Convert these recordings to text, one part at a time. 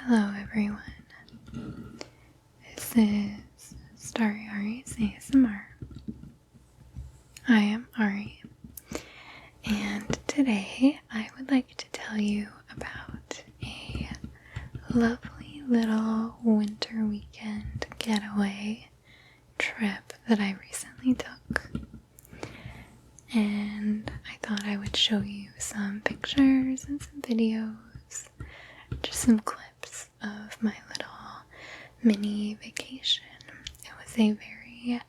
Hello everyone, this is Starry Ari's ASMR. I am Ari, and today I would like to tell you about a lovely little winter weekend getaway trip that I recently took. And I thought I would show you some pictures and some videos, just some clips of my little mini vacation. It was a very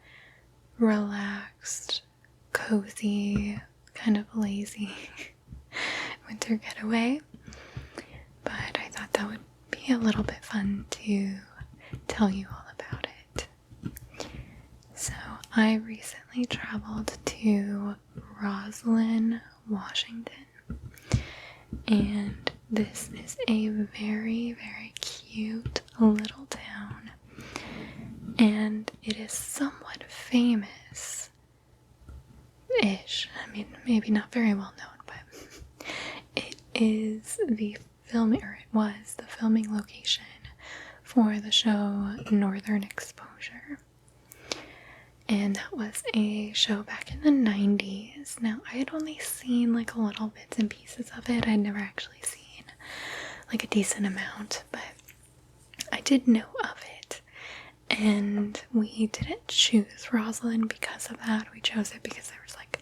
relaxed, cozy, kind of lazy winter getaway, but I thought that would be a little bit fun to tell you all about it. So I recently traveled to Roslyn, Washington, and this is a very, very cute little town, and it is somewhat famous-ish. I mean, maybe not very well known, but it is it was the filming location for the show Northern Exposure. And that was a show back in the 90s. Now, I had only seen like a little bits and pieces of it. I'd never actually seen like a decent amount, but I did know of it. And we didn't choose Roslyn because of that. We chose it because there was like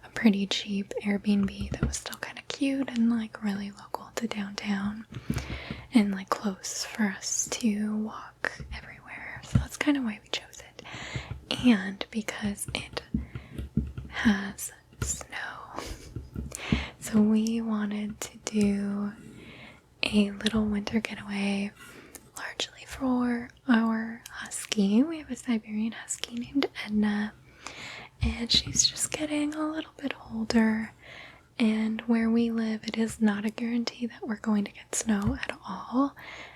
a pretty cheap Airbnb that was still kind of cute and like really local to downtown and like close for us to walk everywhere. So that's kind of why we chose it. And because it has snow. So we wanted to do a little winter getaway, largely for our husky. We have a Siberian husky named Edna, and she's just getting a little bit older. And where we live, it is not a guarantee that we're going to get snow at all.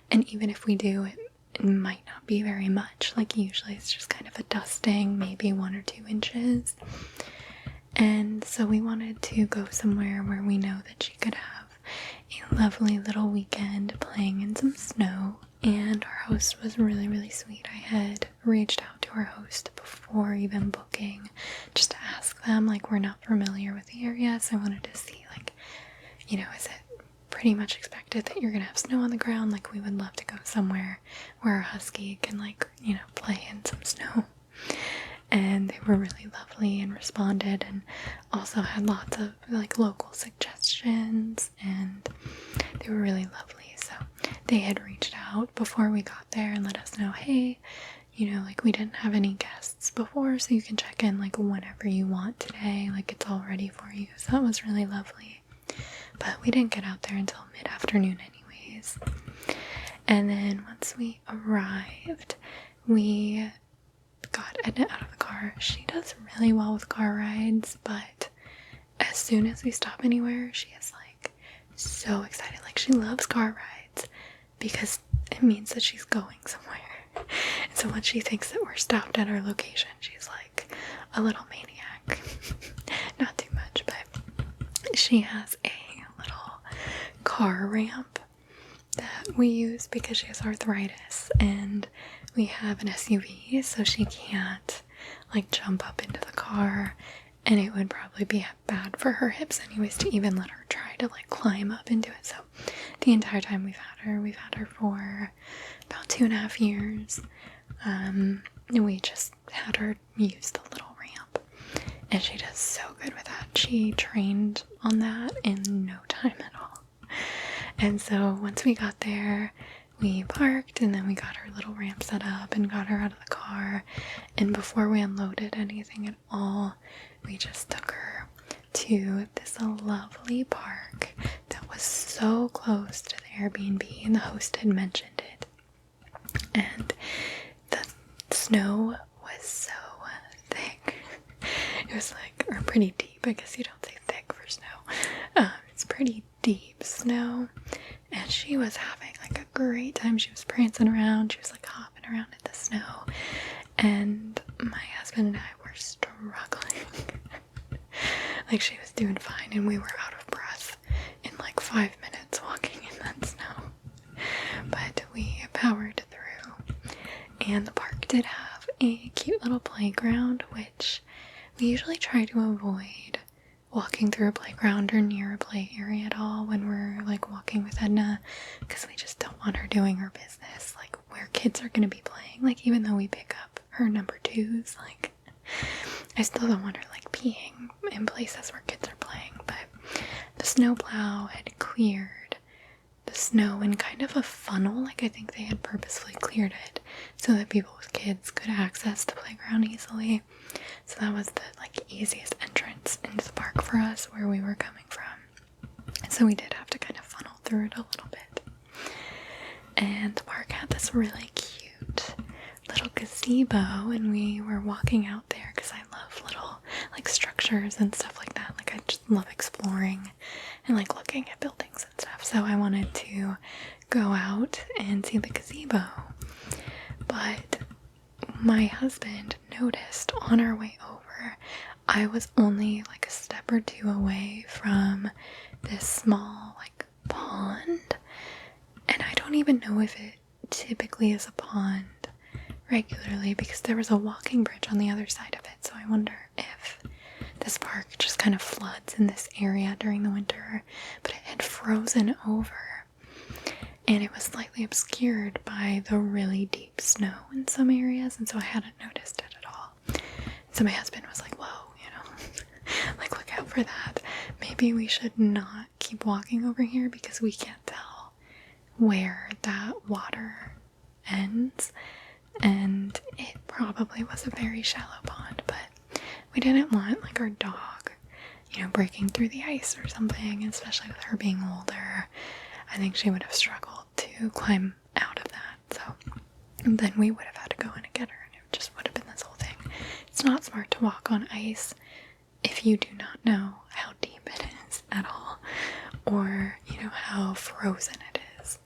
And even if we do, it might not be very much. Like usually it's just kind of a dusting, maybe 1 or 2 inches. And so we wanted to go somewhere where we know that she could have a lovely little weekend playing in some snow. And our host was really, really sweet. I had reached out to our host before even booking just to ask them, like, we're not familiar with the area, so I wanted to see, like, you know, is it pretty much expected that you're gonna have snow on the ground? Like, we would love to go somewhere where our husky can, like, you know, play in some snow. And they were really lovely and responded, and also had lots of like local suggestions, and they were really lovely. So they had reached out before we got there and let us know, hey, you know, like we didn't have any guests before, so you can check in like whenever you want today, like it's all ready for you. So that was really lovely. But we didn't get out there until mid-afternoon anyways. And then once we arrived, we got Edna out of the car. She does really well with car rides, but as soon as we stop anywhere, she is like so excited. Like she loves car rides because it means that she's going somewhere. And so when she thinks that we're stopped at our location, she's like a little maniac. Not too much, but she has a little car ramp that we use because she has arthritis, and we have an SUV, so she can't like jump up into the car, and it would probably be bad for her hips anyways to even let her try to like climb up into it. So the entire time we've had her for about 2.5 years. We just had her use the little ramp, and she does so good with that. She trained on that in no time at all. And so once we got there, we parked, and then we got her little ramp set up and got her out of the car. And before we unloaded anything at all, we just took her to this lovely park that was so close to the Airbnb, and the host had mentioned it. And the snow was so thick. It was like, or pretty deep. I guess you don't say thick for snow. It's pretty deep snow. And she was having like a great time. She was prancing around. She was like hopping around in the snow. And my husband and I were struggling. Like she was doing fine, and we were out of breath in like 5 minutes walking in that snow. But did have a cute little playground, which we usually try to avoid walking through a playground or near a play area at all when we're like walking with Edna, because we just don't want her doing her business like where kids are going to be playing. Like, even though we pick up her number twos, like, I still don't want her like peeing in places where kids are playing. But the snowplow had cleared the snow in kind of a funnel. Like, I think they had purposefully cleared it so that people with kids could access the playground easily. So that was the like easiest entrance into the park for us where we were coming from. So we did have to kind of funnel through it a little bit. And the park had this really cute little gazebo, and we were walking out there because I love little like structures and stuff like that. Like, I just love exploring and like looking at buildings and stuff. So I wanted to go out and see the gazebo. But my husband noticed on our way over, I was only like a step or two away from this small like pond. And I don't even know if it typically is a pond regularly, because there was a walking bridge on the other side of it. So I wonder if this park just kind of floods in this area during the winter. But it had frozen over, and it was slightly obscured by the really deep snow in some areas, and so I hadn't noticed it at all. So my husband was like, whoa, you know, like, look out for that. Maybe we should not keep walking over here because we can't tell where that water ends. And it probably was a very shallow pond, but we didn't want like our dog, you know, breaking through the ice or something, especially with her being older. I think she would have struggled to climb out of that. So then we would have had to go in and get her, and it just would have been this whole thing. It's not smart to walk on ice if you do not know how deep it is at all, or, you know, how frozen it is.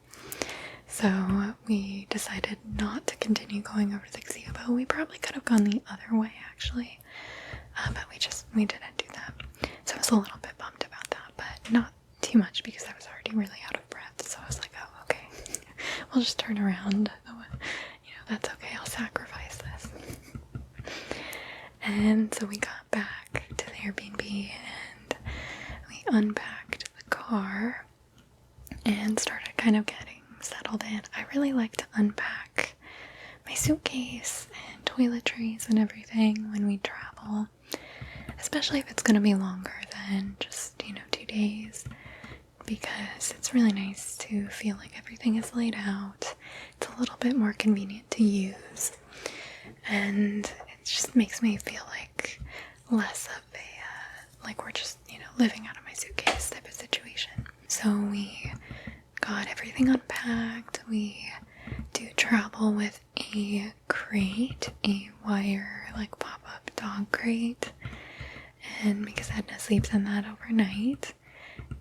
So we decided not to continue going over the gazebo. We probably could have gone the other way, actually, but we didn't do that. So I was a little bit bummed about that, but not too much because I was already really out of breath. So I was like, oh, okay, we'll just turn around. You know, that's okay. I'll sacrifice this. And so we got back to the Airbnb and we unpacked the car and started kind of getting settled in. I really like to unpack my suitcase and toiletries and everything when we travel, especially if it's going to be longer than just, you know, 2 days, because it's really nice to feel like everything is laid out. It's a little bit more convenient to use, and it just makes me feel like less of a like we're just, you know, living out of my suitcase type of situation. So we got everything unpacked. We do travel with a crate, a wire like pop-up dog crate, and because Edna sleeps in that overnight.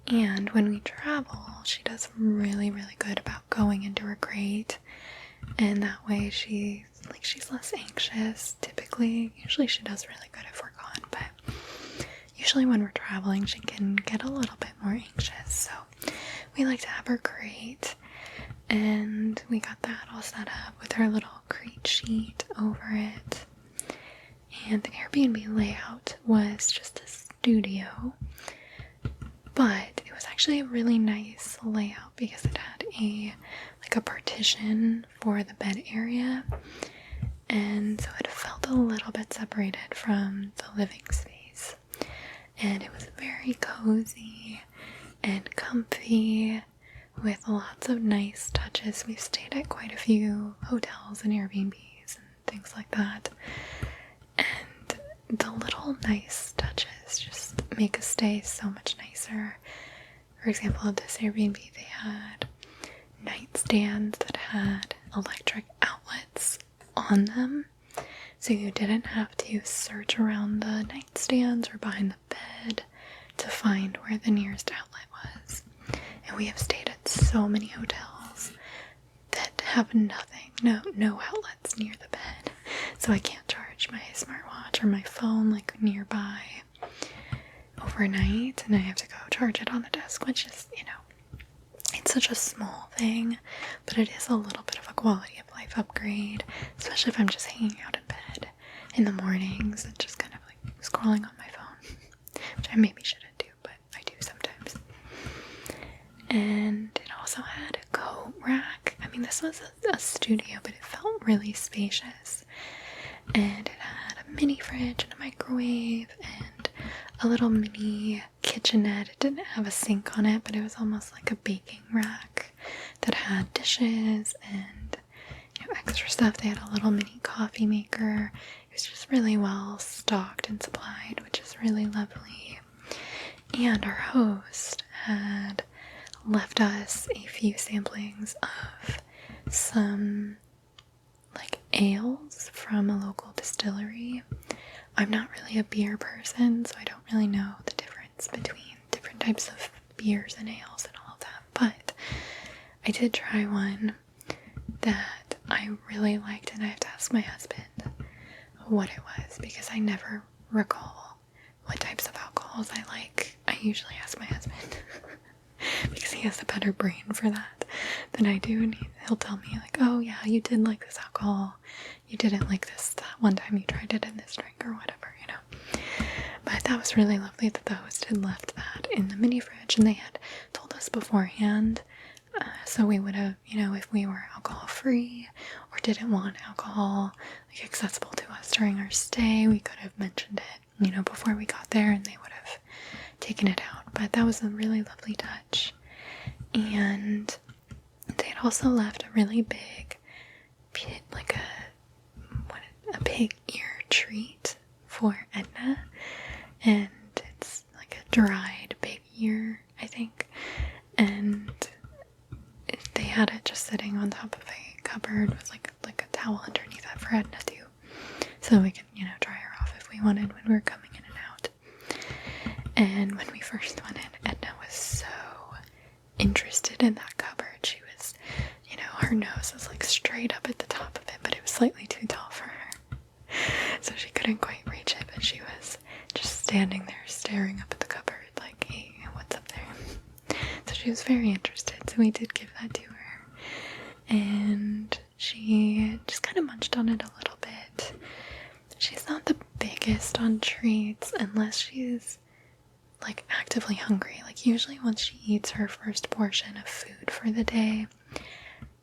And when we travel, she does really, really good about going into her crate, and that way she's less anxious typically. Usually she does really good if we're gone, but usually when we're traveling she can get a little bit more anxious. So we like to have her crate, and we got that all set up with her little crate sheet over it. And the Airbnb layout was just a studio, but it was actually a really nice layout because it had a partition for the bed area, and so it felt a little bit separated from the living space, and it was very cozy and comfy with lots of nice touches. We've stayed at quite a few hotels and Airbnbs and things like that, and the little nice touches just make a stay so much nicer. For example, at this Airbnb they had nightstands that had electric outlets on them, so you didn't have to search around the nightstands or behind the bed to find where the nearest outlet was. And we have stayed at so many hotels that have nothing, no outlets near the bed, so I can't charge my smartwatch or my phone like nearby overnight, and I have to go charge it on the desk, which is, you know, it's such a small thing, but it is a little bit of a quality of life upgrade, especially if I'm just hanging out in bed in the mornings and just kind of like scrolling on my phone, which I maybe shouldn't do, but I do sometimes. And it also had a coat rack. I mean, this was a studio, but it felt really spacious. And it had a mini fridge and a microwave and a little mini kitchenette. It didn't have a sink on it, but it was almost like a baking rack that had dishes and, you know, extra stuff. They had a little mini coffee maker. It was just really well stocked and supplied, which is really lovely. And our host had left us a few samplings of some like ales from a local distillery. I'm not really a beer person, so I don't really know the difference between different types of beers and ales and all of that, but I did try one that I really liked, and I have to ask my husband what it was because I never recall what types of alcohols I like. I usually ask my husband because he has a better brain for that than I do, and he'll tell me like, oh yeah, you did like this alcohol, you didn't like this that one time you tried it in this drink or whatever, you know. But that was really lovely that the host had left that in the mini fridge, and they had told us beforehand, so we would have, you know, if we were alcohol free or didn't want alcohol like accessible to us during our stay, we could have mentioned it, you know, before we got there, and they would have taken it out. But that was a really lovely touch. And they had also left a really big pit, like a pig ear treat for Edna, and it's like a dried pig ear, I think, and they had it just sitting on top of a cupboard with like a towel underneath it for Edna too, so we could, you know, dry her off if we wanted when we were coming in and out. And when we first went in, Edna was so interested in that cupboard. She was, you know, her nose was like straight up at the top of it, but it was slightly too tall for her, so she couldn't quite reach it, but she was just standing there staring up at the cupboard like, hey, what's up there? So she was very interested, so we did give that to her, and she just kind of munched on it a little bit. She's not the biggest on treats unless she's like actively hungry. Like usually once she eats her first portion of food for the day,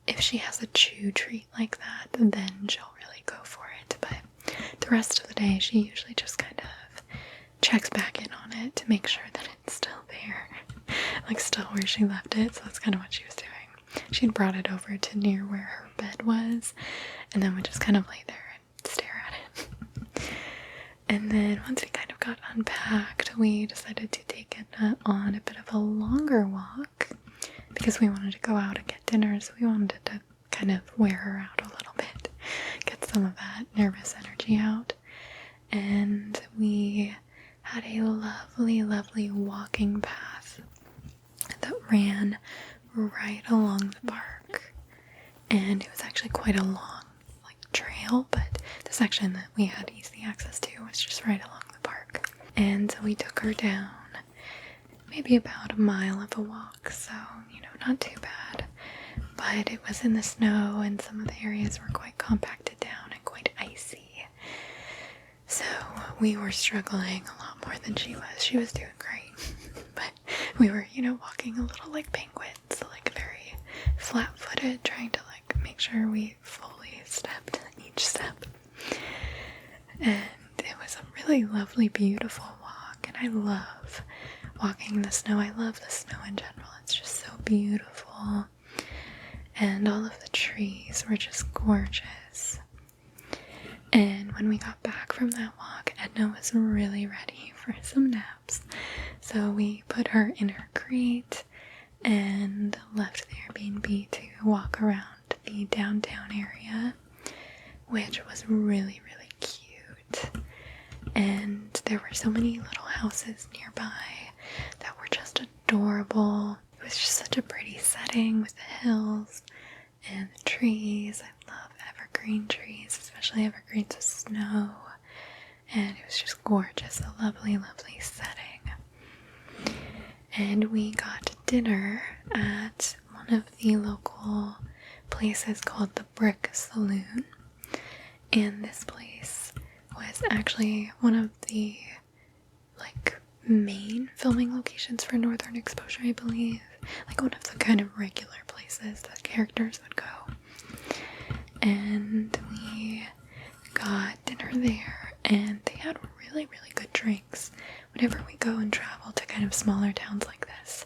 if she has a chew treat like that, then she'll really go for it. But the rest of the day, she usually just kind of checks back in on it to make sure that it's still there, like still where she left it. So that's kind of what she was doing. She'd brought it over to near where her bed was, and then would just kind of lay there and stare at it. And then once we kind of got unpacked, we decided to take it on a bit of a longer walk because we wanted to go out and get dinner, so we wanted to kind of wear her out a little bit, get some of that nervous energy out. And we had a lovely, lovely walking path that ran right along the park, and it was actually quite a long trail, but the section that we had easy access to was just right along the park. And so we took her down maybe about a mile of a walk, so, you know, not too bad, but it was in the snow and some of the areas were quite compacted down and quite icy, so we were struggling a lot more than she was. She was doing great, but we were, you know, walking a little like penguins, like very flat-footed, trying to like make sure we fully stepped each step. And it was a really lovely, beautiful walk, and I love walking in the snow. I love the snow in general. It's just so beautiful, and all of the trees were just gorgeous. And when we got back from that walk, Edna was really ready for some naps, so we put her in her crate and left the Airbnb to walk around the downtown area, which was really, really cute. And there were so many little houses nearby that were just adorable. It was just such a pretty setting with the hills and the trees. I love evergreen trees, especially evergreens with snow. And it was just gorgeous, a lovely, lovely setting. And we got dinner at one one of the local places called the Brick Saloon. And this place was actually one of the, like, main filming locations for Northern Exposure, I believe. Like, one of the kind of regular places that characters would go. And we got dinner there, and they had really, really good drinks. Whenever we go and travel to kind of smaller towns like this,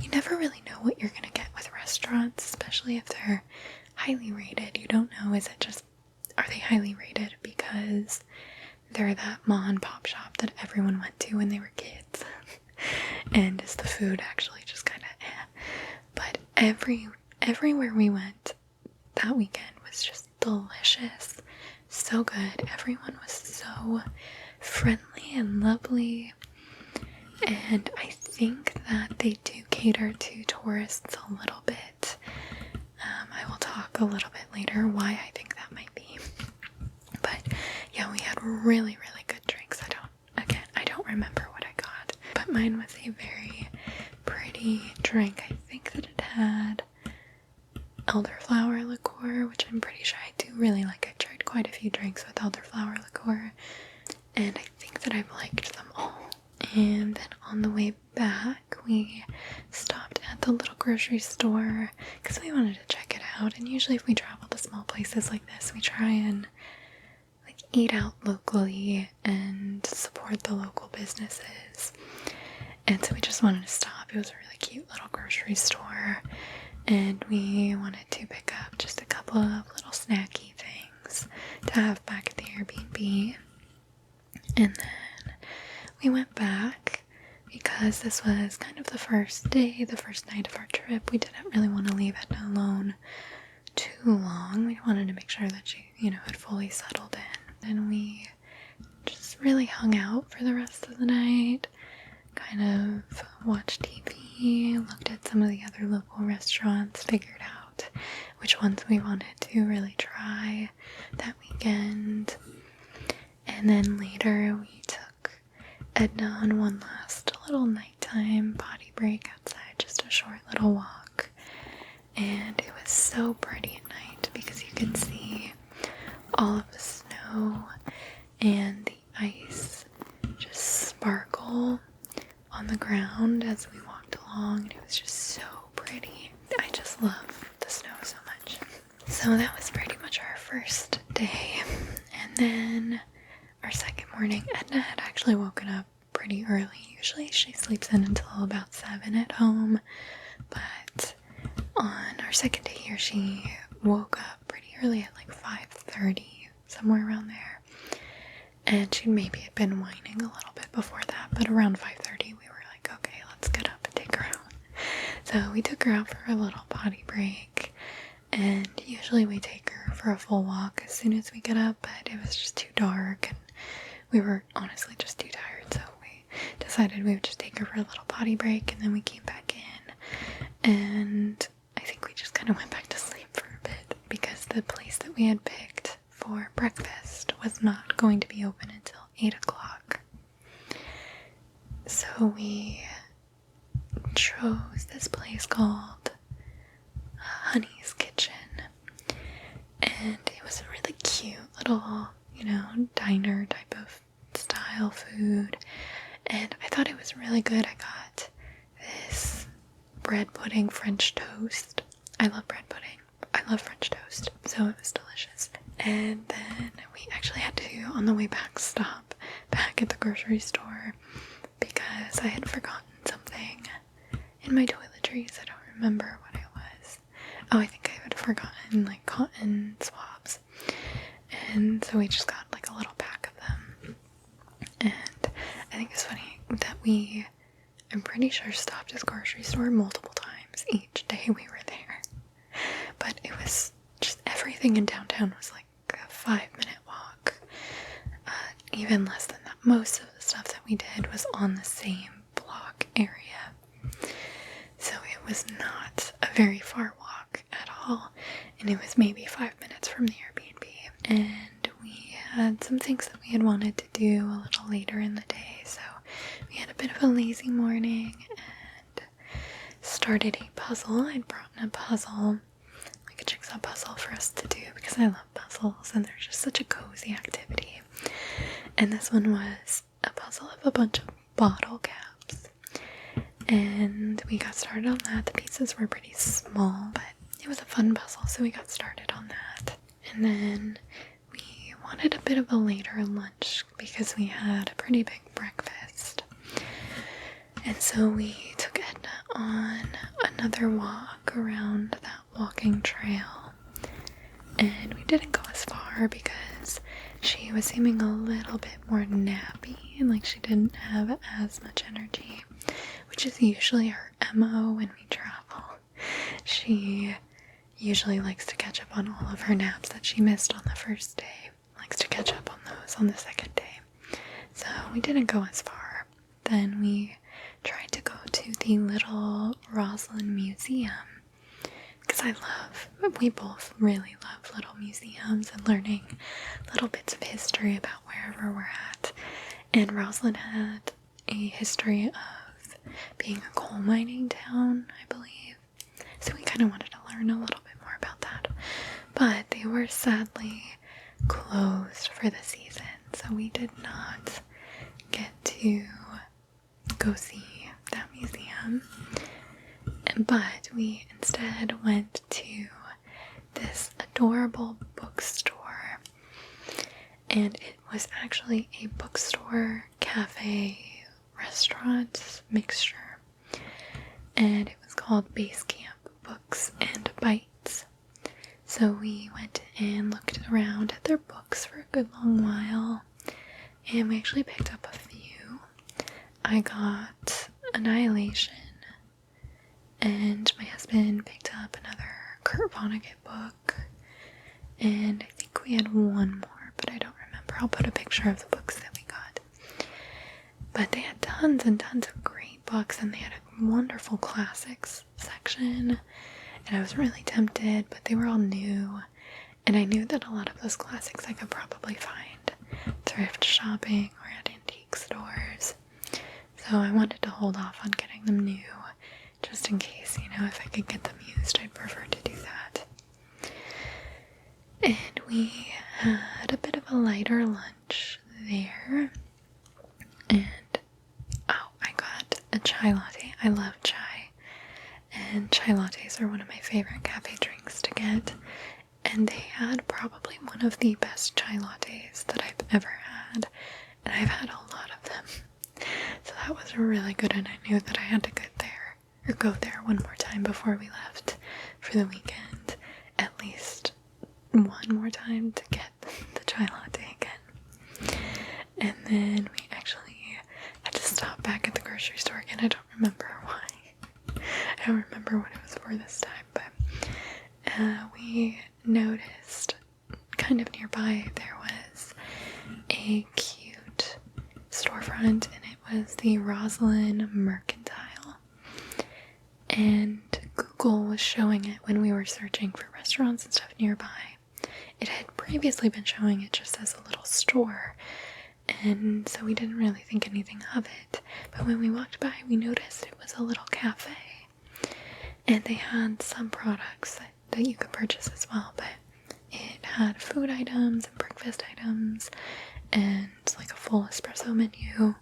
you never really know what you're gonna get with restaurants, especially if they're highly rated. You don't know, are they highly rated because they're that mom and pop shop that everyone went to when they were kids? And is the food actually just kind of But everywhere we went that weekend was just delicious. So good. Everyone was so friendly and lovely. And I think that they do cater to tourists a little bit. I will talk a little bit later why I think that might be. But yeah, we had really, really good drinks. I don't remember what I got, but mine was a very pretty drink. I think that it had elderflower liqueur, which I'm pretty sure I do really like. I've tried quite a few drinks with elderflower liqueur, and I think that I've liked them all. And then on the way back, we stopped at the little grocery store because we wanted to check it out. And usually if we travel to small places like this, we try and eat out locally and support the local businesses. And so we just wanted to stop. It was a really cute little grocery store, and we wanted to pick up just a couple of little snacky things to have back at the Airbnb. And then we went back because this was kind of the first night of our trip. We didn't really want to leave Edna alone too long. We wanted to make sure that she, had fully settled in. And we just really hung out for the rest of the night, kind of watched TV, looked at some of the other local restaurants, figured out which ones we wanted to really try that weekend. And then later we took Edna on one last little nighttime potty break outside, just a short little walk. And it was so pretty at night because you could see all of the snow and the ice just sparkle on the ground as we walked along, and it was just so pretty. I just love the snow so much. So that was pretty much our first day. And then our second morning, Edna had actually woken up pretty early. Usually she sleeps in until about 7 at home, but on our second day here, she woke up pretty early at like 5:30, somewhere around there. And she maybe had been whining a little bit before that, but around 5:30 we were like, okay, let's get up and take her out. So we took her out for a little potty break, and usually we take her for a full walk as soon as we get up, but it was just too dark and we were honestly just too tired, so we decided we would just take her for a little potty break, and then we came back in, and I think we just kind of went back to sleep for a bit because the place that we had picked for breakfast was not going to be open until 8 o'clock. So we chose this place called Honey's Kitchen, and it was a really cute little, diner type of style food, and I thought it was really good. I got this bread pudding French toast. I love bread pudding. I love French toast, so it was delicious. And then we actually had to, on the way back, stop back at the grocery store because I had forgotten something in my toiletries. I don't remember what it was. Oh, I think I had forgotten cotton swabs. And so we just got a little pack of them. And I think it's funny that I'm pretty sure stopped at this grocery store multiple times each day we were there. But it was just everything in downtown was like a 5-minute walk. Even less than that. Most of the stuff that we did was on the same block area. So it was not a very far walk at all. And it was maybe 5 minutes from the Airbnb. And we had some things that we had wanted to do a little later in the day. So we had a bit of a lazy morning and started a puzzle. I'd brought in a puzzle, like a jigsaw puzzle for us to do because I love puzzles and they're just such a cozy activity. And this one was a puzzle of a bunch of bottle caps. And we got started on that. The pieces were pretty small, but it was a fun puzzle, so we got started on that. And then we wanted a bit of a later lunch because we had a pretty big breakfast. And so we took Edna on another walk around that walking trail. And we didn't go as far because she was seeming a little bit more nappy and like she didn't have as much energy, which is usually her MO when we travel. She usually likes to catch up on all of her naps that she missed on the first day, likes to catch up on those on the second day. So we didn't go as far. Then we tried to go to the little Roslyn museum because we both really love little museums and learning little bits of history about wherever we're at. And Roslyn had a history of being a coal mining town, I believe. So we kind of wanted to learn a little bit more about that. But they were sadly closed for the season, so we did not get to go see that museum. But we instead went to this adorable bookstore, and it was actually a bookstore, cafe, restaurant mixture, and it was called Base Camp Books and Bites. So we went and looked around at their books for a good long while, and we actually picked up a few. I got Annihilation, and my husband picked up another Kurt Vonnegut book, and I think we had one more, but I don't remember. I'll put a picture of the books that we got. But they had tons and tons of great books, and they had a wonderful classics section, and I was really tempted, but they were all new, and I knew that a lot of those classics I could probably find thrift shopping or at antique stores. So I wanted to hold off on getting them new, just in case, if I could get them used, I'd prefer to do that. And we had a bit of a lighter lunch there, and I got a chai latte. I love chai, and chai lattes are one of my favorite cafe drinks to get, and they had probably one of the best chai lattes that I've ever had, and I've had a lot of them. So that was really good, and I knew that I had to go there one more time before we left for the weekend. At least one more time to get the chai latte again. And then we actually had to stop back at the grocery store again. I don't remember why. I don't remember what it was for this time, but we noticed kind of nearby there was a cute storefront, and it was the Roslyn Mercantile. And Google was showing it when we were searching for restaurants and stuff nearby. It had previously been showing it just as a little store, and so we didn't really think anything of it. But when we walked by, we noticed it was a little cafe, and they had some products that you could purchase as well, but it had food items and breakfast items and like a full espresso menu,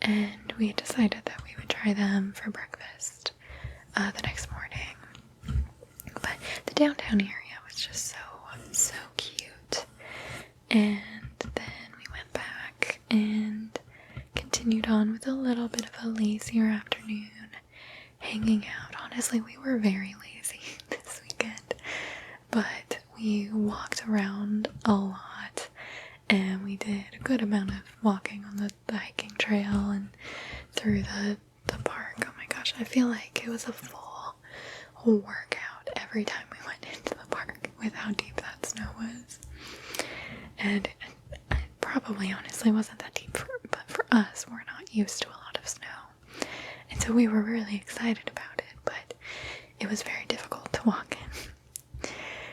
and we decided that we would try them for breakfast the next morning. But the downtown area was just so cute, and then we went back and continued on with a little bit of a lazier afternoon, hanging out. Honestly, we were very lazy this weekend, but we walked around a lot, and we did a good amount of walking on the hiking trail and through the park. Oh my gosh, I feel like it was a full workout every time we went into the park with how deep that snow was. And it probably honestly wasn't that deep, but for us, we're not used to a lot of snow. And so we were really excited about it, but it was very difficult to walk in.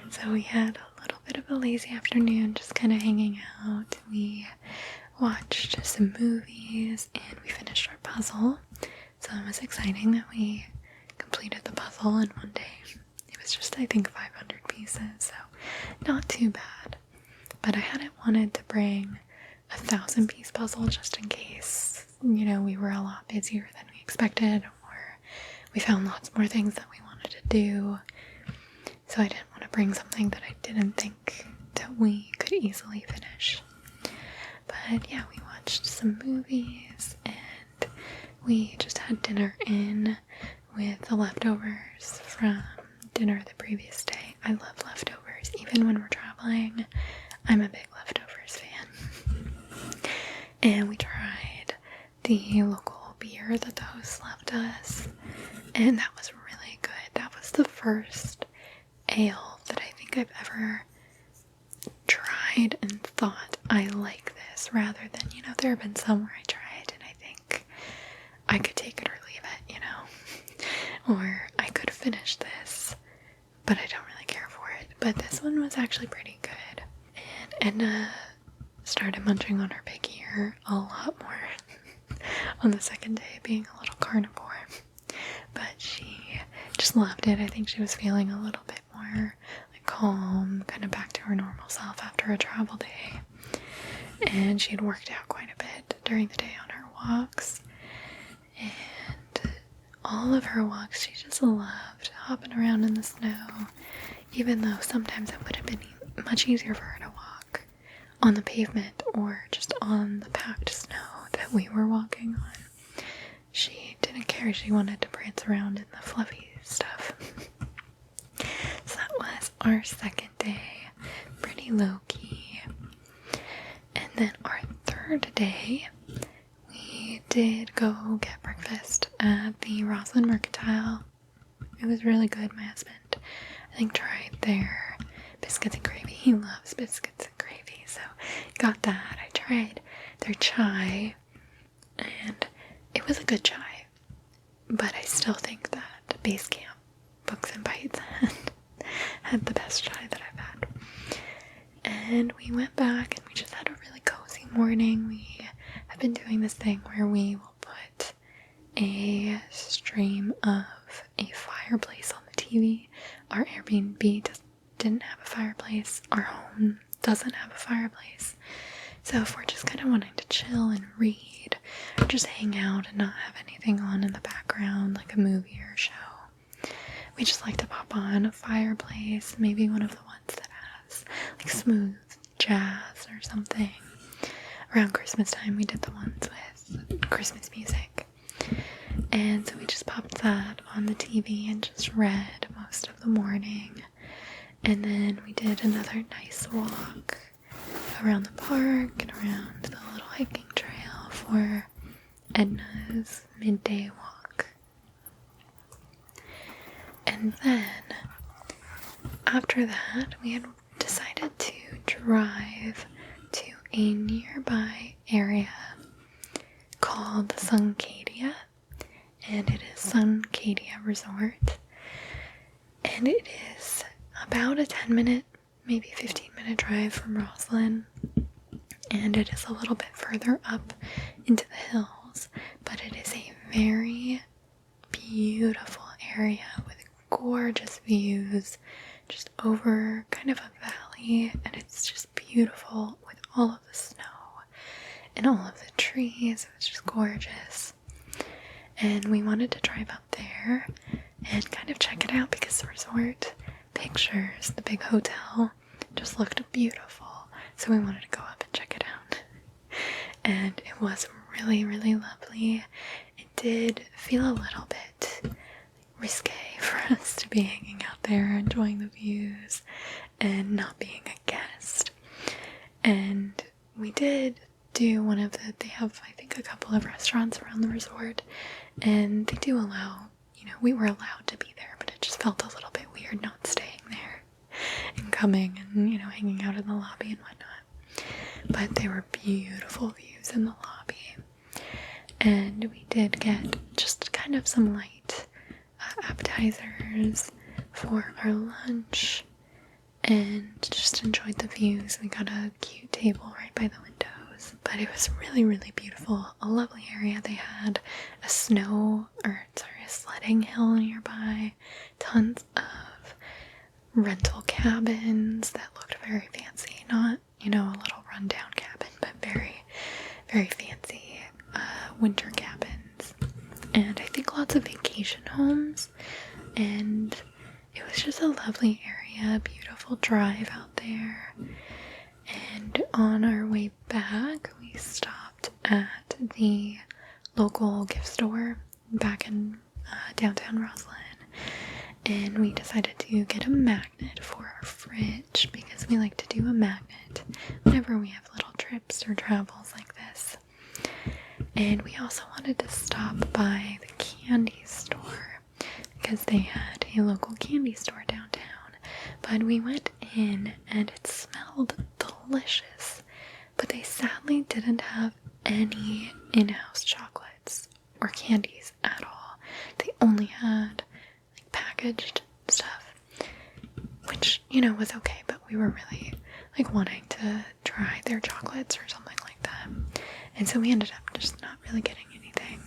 So we had a little bit of a lazy afternoon, just kind of hanging out. We watched some movies, and we finished our puzzle. So it was exciting that we completed the puzzle in one day. It was just, I think, 500 pieces, so not too bad. But I hadn't wanted to bring a 1,000-piece puzzle just in case, we were a lot busier than we expected, or we found lots more things that we wanted to do. So I didn't want to bring something that I didn't think that we could easily finish. But yeah, we watched some movies and we just had dinner in with the leftovers from dinner the previous day. I love leftovers. Even when we're traveling, I'm a big leftovers fan. And we tried the local beer that the host left us, and that was really good. That was the first ale that I think I've ever tried and thought, I like this, rather than, there have been some where I tried and I think I could take it or leave it, or I could finish this, but I don't really care for it. But this one was actually pretty good. And Edna started munching on her big ear a lot more on the second day, being a little carnivore. But she just loved it. I think she was feeling a little bit more calm, kind of back to her normal self after a travel day. And she had worked out quite a bit during the day on her walks. And all of her walks, she just loved hopping around in the snow, even though sometimes it would have been much easier for her to walk on the pavement or just on the packed snow that we were walking on. She didn't care. She wanted to prance around in the fluffy stuff. So that was our second day, pretty low-key. And then our third day, we did go get breakfast at the Roslyn Mercantile. It was really good. My husband, I think, tried their biscuits and gravy. He loves biscuits and gravy, so got that. I tried their chai, and it was a good chai, but I still think that Base Camp Books and Bites had the best chai that I've had. And we went back and we just had a really cozy morning. We have been doing this thing where we will put a stream of a fireplace on the TV. Our Airbnb didn't have a fireplace. Our home doesn't have a fireplace. So if we're just kind of wanting to chill and read, or just hang out and not have anything on in the background, like a movie or a show, we just like to pop on a fireplace, maybe one of the ones that has like smooth jazz or something. Around Christmas time, we did the ones with Christmas music. And so we just popped that on the TV and just read most of the morning. And then we did another nice walk around the park and around the little hiking trail for Edna's midday walk. And then, after that, we had decided to drive to a nearby area called Suncadia, and it is Suncadia Resort, and it is about a 10-minute, maybe 15-minute drive from Roslyn, and it is a little bit further up into the hills, but it is a very beautiful area with gorgeous views just over kind of a valley, and it's just beautiful with all of the snow and all of the trees. It was just gorgeous, and we wanted to drive up there and kind of check it out because the resort pictures, the big hotel, just looked beautiful, so we wanted to go up and check it out. And it was really, really lovely. It did feel a little bit risque for us to be hanging out there, enjoying the views, and not being a guest. And we did do one of they have, I think, a couple of restaurants around the resort, and they do allow, we were allowed to be there, but it just felt a little bit weird not staying there and coming and, hanging out in the lobby and whatnot. But they were beautiful views in the lobby. And we did get just kind of some light appetizers for our lunch and just enjoyed the views. We got a cute table right by the windows those, but it was really, really beautiful. A lovely area. They had a sledding hill nearby, tons of rental cabins that looked very fancy. Not, a little rundown cabin, but very, very fancy winter cabins. And I think lots of vacation homes. And it was just a lovely area, beautiful drive out there. And on our way back, we stopped at the local gift store back in downtown Roslyn. And we decided to get a magnet for our fridge because we like to do a magnet whenever we have little trips or travels like this. And we also wanted to stop by the candy store because they had a local candy store downtown. But we went in and it smelled delicious. But they sadly didn't have any in-house chocolates or candies at all. They only had packaged stuff, which, was okay, but we were really wanting to try their chocolates or something like that. And so we ended up just not really getting anything.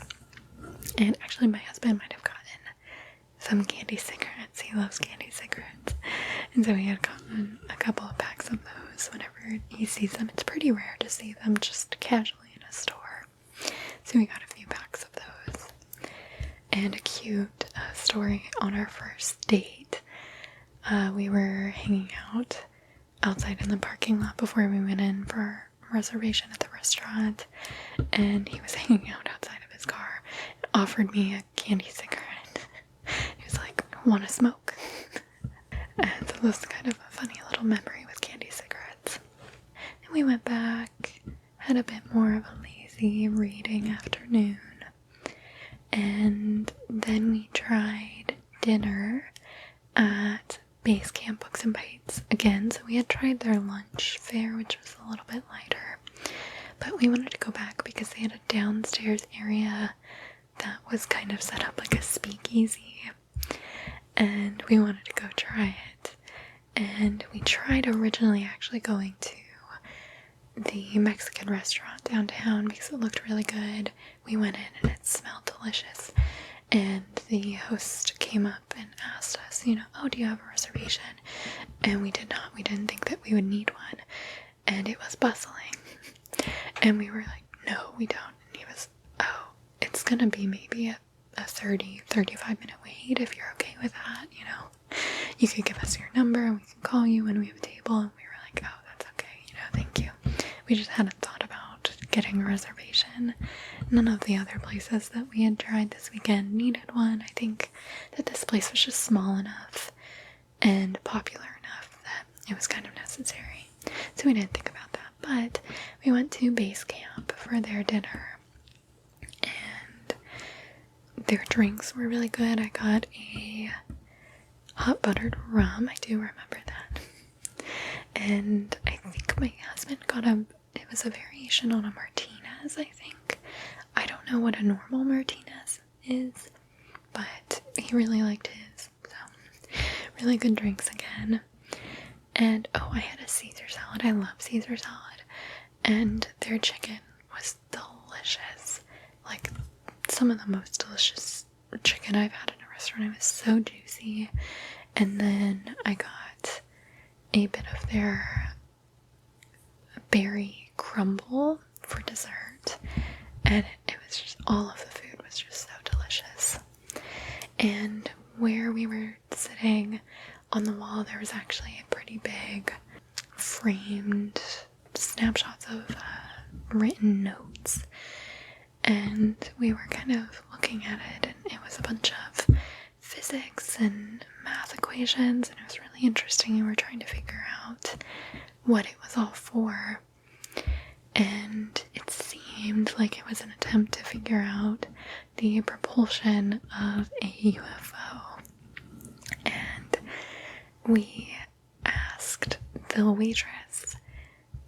And actually my husband might have gotten some candy cigarettes. He loves candy cigarettes. And so he had gotten a couple of packs of those whenever he sees them. It's pretty rare to see them just casually in a store. So we got a few packs of those. And a cute story on our first date. We were hanging out outside in the parking lot before we went in for our reservation at the restaurant. And he was hanging out outside of his car and offered me a candy cigarette. He was like, "Want to smoke?" And so this was kind of a funny little memory with candy cigarettes. And we went back, had a bit more of a lazy reading afternoon. And then we tried dinner at Base Camp Books and Bites again. So we had tried their lunch fare, which was a little bit lighter. But we wanted to go back because they had a downstairs area that was kind of set up like a speakeasy. And we wanted to go try it. And we tried originally actually going to the Mexican restaurant downtown because it looked really good. We went in and it smelled delicious. And the host came up and asked us, "Oh, do you have a reservation?" And we did not. We didn't think that we would need one. And it was bustling. And we were like, "No, we don't." And he was, "Oh, it's gonna be maybe a 35-minute wait if you're okay with that, You could give us your number and we can call you when we have a table." And we were like, "Oh, that's okay, thank you." We just hadn't thought about getting a reservation. None of the other places that we had tried this weekend needed one. I think that this place was just small enough and popular enough that it was kind of necessary. So we didn't think about that. But we went to Base Camp for their dinner. And their drinks were really good. I got a hot buttered rum. I do remember that. And I think my husband got it was a variation on a Martinez, I think. I don't know what a normal Martinez is, but he really liked his. So, really good drinks again. And, I had a Caesar salad. I love Caesar salad. And their chicken was delicious. Like, some of the most delicious chicken I've had in a restaurant. It was so juicy. And then I got a bit of their berry crumble for dessert. And it was just, all of the food was just so delicious. And where we were sitting on the wall, there was actually a pretty big framed snapshots of written notes. And we were kind of looking at it, and it was a bunch of physics and math equations, and it was really interesting. We were trying to figure out what it was all for. And it seemed like it was an attempt to figure out the propulsion of a UFO. And we asked the waitress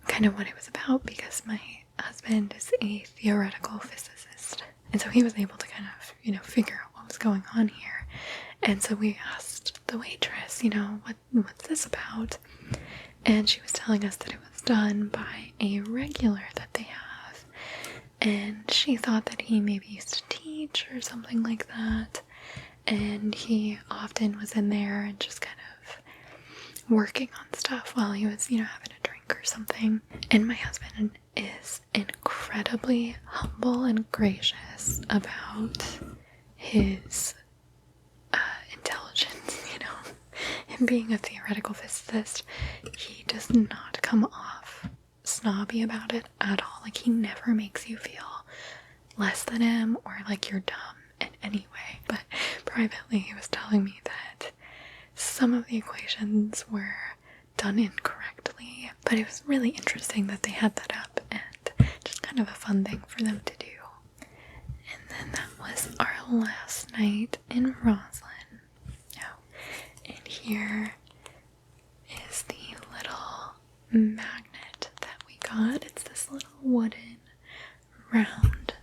kind of what it was about because my husband is a theoretical physicist. And so he was able to kind of, figure out what was going on here. And so we asked the waitress, what's this about? And she was telling us that it was done by a regular that they and she thought that he maybe used to teach or something like that, and he often was in there and just kind of working on stuff while he was, having a drink or something. And my husband is incredibly humble and gracious about his intelligence, him being a theoretical physicist. He does not come off snobby about it at all. Like, he never makes you feel less than him or like you're dumb in any way. But privately, he was telling me that some of the equations were done incorrectly, but it was really interesting that they had that up, and just kind of a fun thing for them to do. And then that was our last night in Roslyn. And here is the little magnet that we got. It's this little wooden round,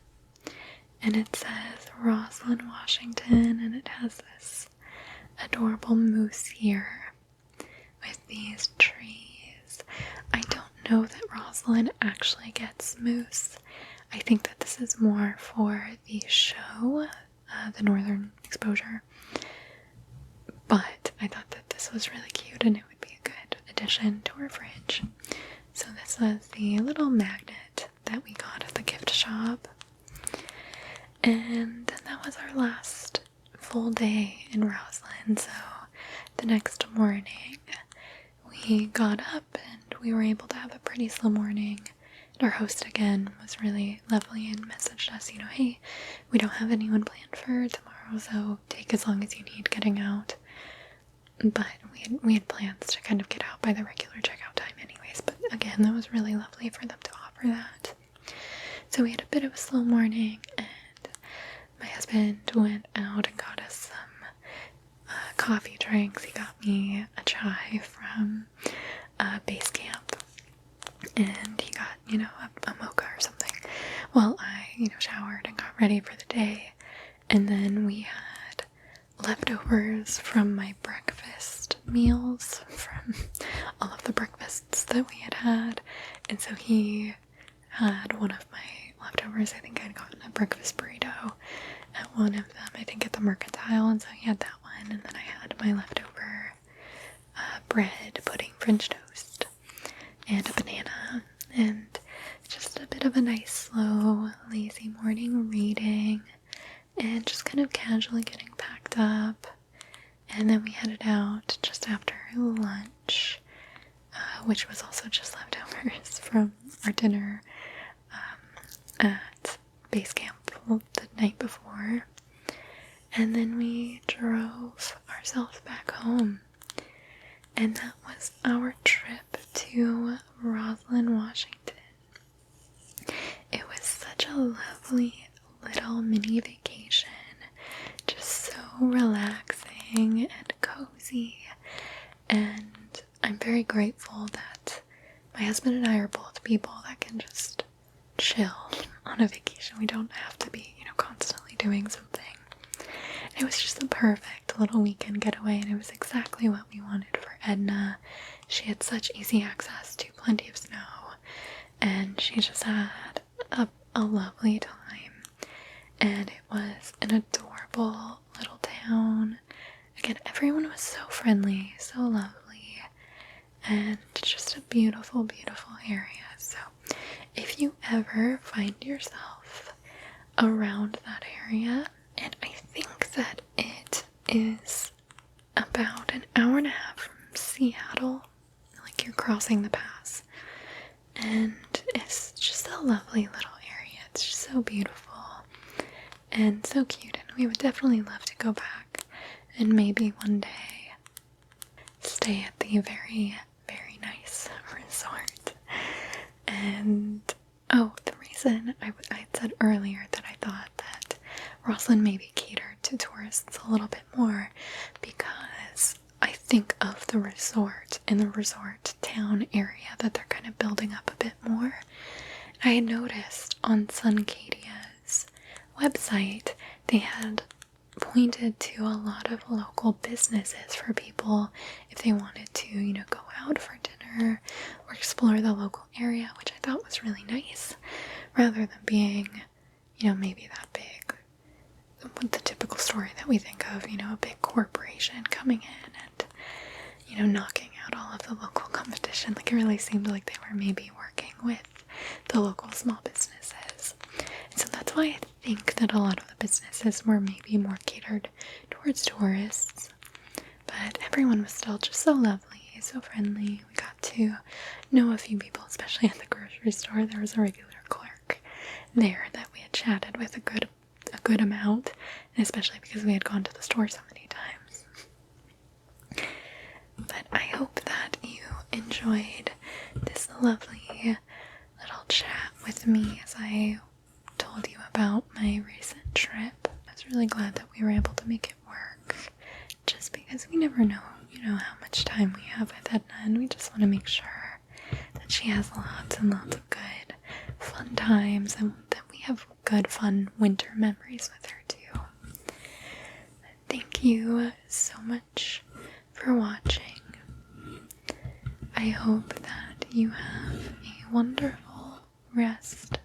and it says Roslyn, Washington, and it has this adorable moose here with these trees. I don't know that Roslyn actually gets moose. I think that this is more for the show, the Northern Exposure. But I thought that this was really cute and it would be a good addition to our fridge. So this was the little magnet that we got at the gift shop. And then that was our last full day in Roslyn. So the next morning we got up and we were able to have a pretty slow morning. And our host again was really lovely and messaged us, hey, we don't have anyone planned for tomorrow, so take as long as you need getting out. But we had plans to kind of get out by the regular checkout time anyways. But again, that was really lovely for them to offer that. So we had a bit of a slow morning, and my husband went out and got us some coffee drinks. He got me a chai from base camp, and he got, a mocha or something while I, showered and got ready for the day. And then we had leftovers from my breakfast meals, from all of the breakfasts that we had had. And so he had one of my leftovers. I think I'd gotten a breakfast burrito at one of them, I think at the Mercantile, and so he had that one. And then I had my leftover bread, pudding, French toast, and a banana, and just a bit of a nice, slow, lazy morning reading, and just kind of casually getting packed up. And then we headed out just after lunch, which was also just leftovers from our dinner at base camp the night before. And then we drove ourselves back home. And that was our trip to Roslyn, Washington. It was such a lovely little mini vacation. Just so relaxing and cozy. And I'm very grateful that my husband and I are both people that can just chill on a vacation. We don't have to be, constantly doing something. It was just the perfect little weekend getaway, and it was exactly what we wanted for Edna. She had such easy access to plenty of snow, and she just had a lovely time. And it was an adorable little town. Again, everyone was so friendly, so lovely, and just a beautiful, beautiful area. So if you ever find yourself around that area, and I think that it is about an hour and a half from Seattle, like you're crossing the pass, and it's just a lovely little area. It's just so beautiful and so cute, and we would definitely love to go back and maybe one day stay at the very, very nice resort. And the reason I said earlier that I thought that Roslyn maybe catered to tourists a little bit more, because I think of the resort in the resort town area that they're kind of building up a bit more. I had noticed on Suncadia's website they had pointed to a lot of local businesses for people if they wanted to, go out for dinner or explore the local area, which I thought was really nice, rather than being, maybe that big, the typical story that we think of, a big corporation coming in and, knocking out all of the local competition. Like, it really seemed like they were maybe working with the local small businesses. And so that's why I think that a lot of the businesses were maybe more catered towards tourists. But everyone was still just so lovely, so friendly. We got to know a few people, especially at the grocery store. There was a regular clerk there that we had chatted with a good amount, and especially because we had gone to the store so many times. But I hope that you enjoyed this lovely little chat with me as I told you about my recent trip. I was really glad that we were able to make it work, just because we never know, how much time we have with Edna, and we just want to make sure that she has lots and lots of good, fun times, and that we have good, fun winter memories with her too. Thank you so much for watching. I hope that you have a wonderful rest